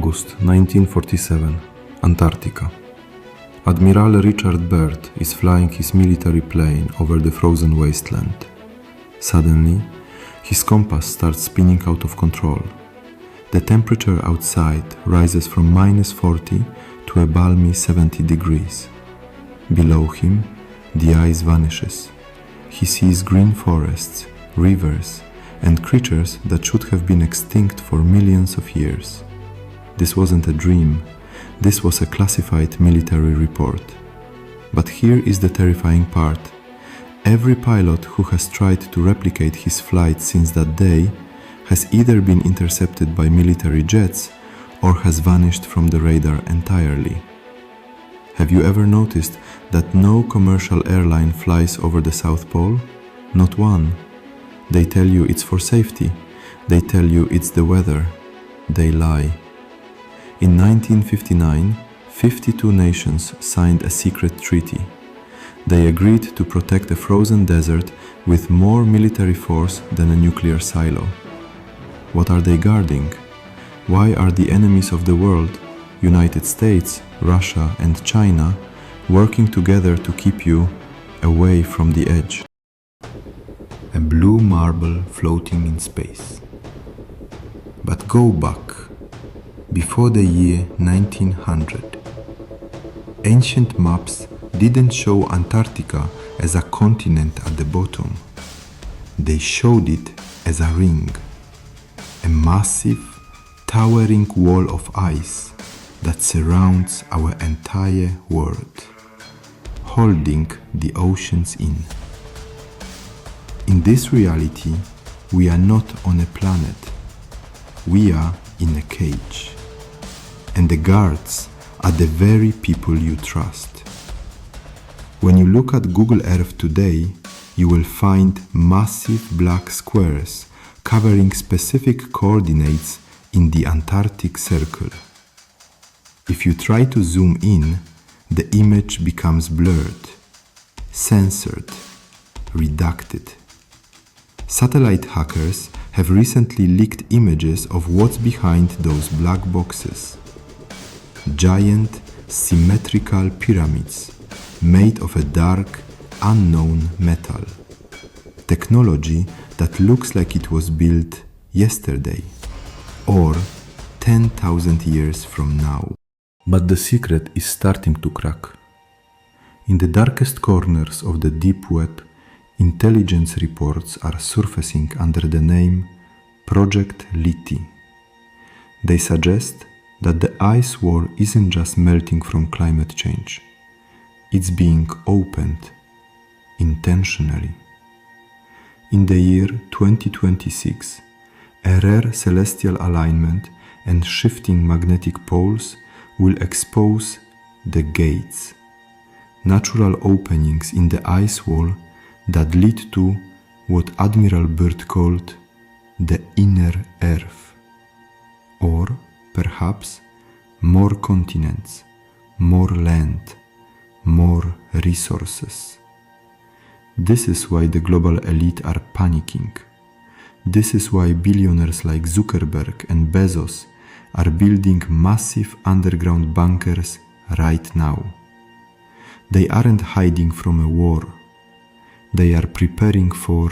August 1947, Antarctica. Admiral Richard Byrd is flying his military plane over the frozen wasteland. Suddenly, his compass starts spinning out of control. The temperature outside rises from -40 to a balmy 70 degrees. Below him, the ice vanishes. He sees green forests, rivers, and creatures that should have been extinct for millions of years. This wasn't a dream, this was a classified military report. But here is the terrifying part. Every pilot who has tried to replicate his flight since that day has either been intercepted by military jets or has vanished from the radar entirely. Have you ever noticed that no commercial airline flies over the South Pole? Not one. They tell you it's for safety. They tell you it's the weather. They lie. In 1959, 52 nations signed a secret treaty. They agreed to protect a frozen desert with more military force than a nuclear silo. What are they guarding? Why are the enemies of the world, United States, Russia, and China, working together to keep you away from the edge? A blue marble floating in space. But go back, before the year 1900. Ancient maps didn't show Antarctica as a continent at the bottom. They showed it as a ring, a massive, towering wall of ice that surrounds our entire world, holding the oceans in. In this reality, we are not on a planet. We are in a cage. And the guards are the very people you trust. When you look at Google Earth today, you will find massive black squares covering specific coordinates in the Antarctic Circle. If you try to zoom in, the image becomes blurred, censored, redacted. Satellite hackers have recently leaked images of what's behind those black boxes. Giant, symmetrical pyramids made of a dark, unknown metal. Technology that looks like it was built yesterday or 10,000 years from now. But the secret is starting to crack. In the darkest corners of the deep web, intelligence reports are surfacing under the name Project Lethe. They suggest that the ice wall isn't just melting from climate change. It's being opened intentionally. In the year 2026, a rare celestial alignment and shifting magnetic poles will expose the gates, natural openings in the ice wall that lead to what Admiral Byrd called the inner Earth, or perhaps more continents, more land, more resources. This is why the global elite are panicking. This is why billionaires like Zuckerberg and Bezos are building massive underground bunkers right now. They aren't hiding from a war. They are preparing for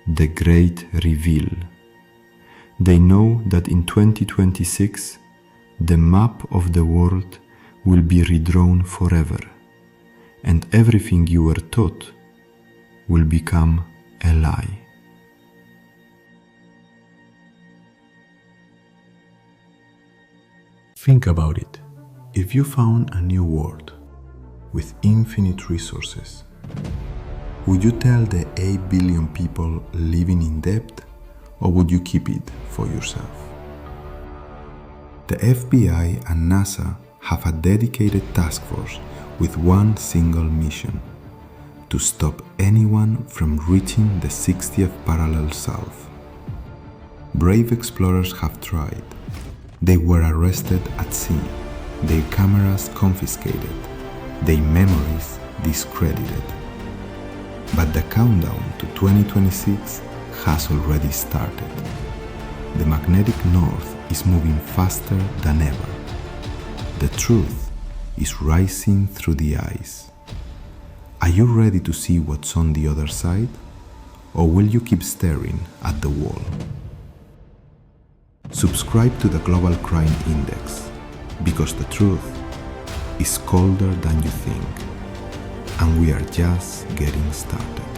the great reveal. They know that in 2026, the map of the world will be redrawn forever, and everything you were taught will become a lie. Think about it. If you found a new world with infinite resources, would you tell the 8 billion people living in debt, or would you keep it for yourself? The FBI and NASA have a dedicated task force with one single mission: to stop anyone from reaching the 60th parallel south. Brave explorers have tried. They were arrested at sea, their cameras confiscated, their memories discredited. But the countdown to 2026 has already started. The magnetic north is moving faster than ever. The truth is rising through the ice. Are you ready to see what's on the other side? Or will you keep staring at the wall? Subscribe to the Global Crime Index, because the truth is colder than you think, and we are just getting started.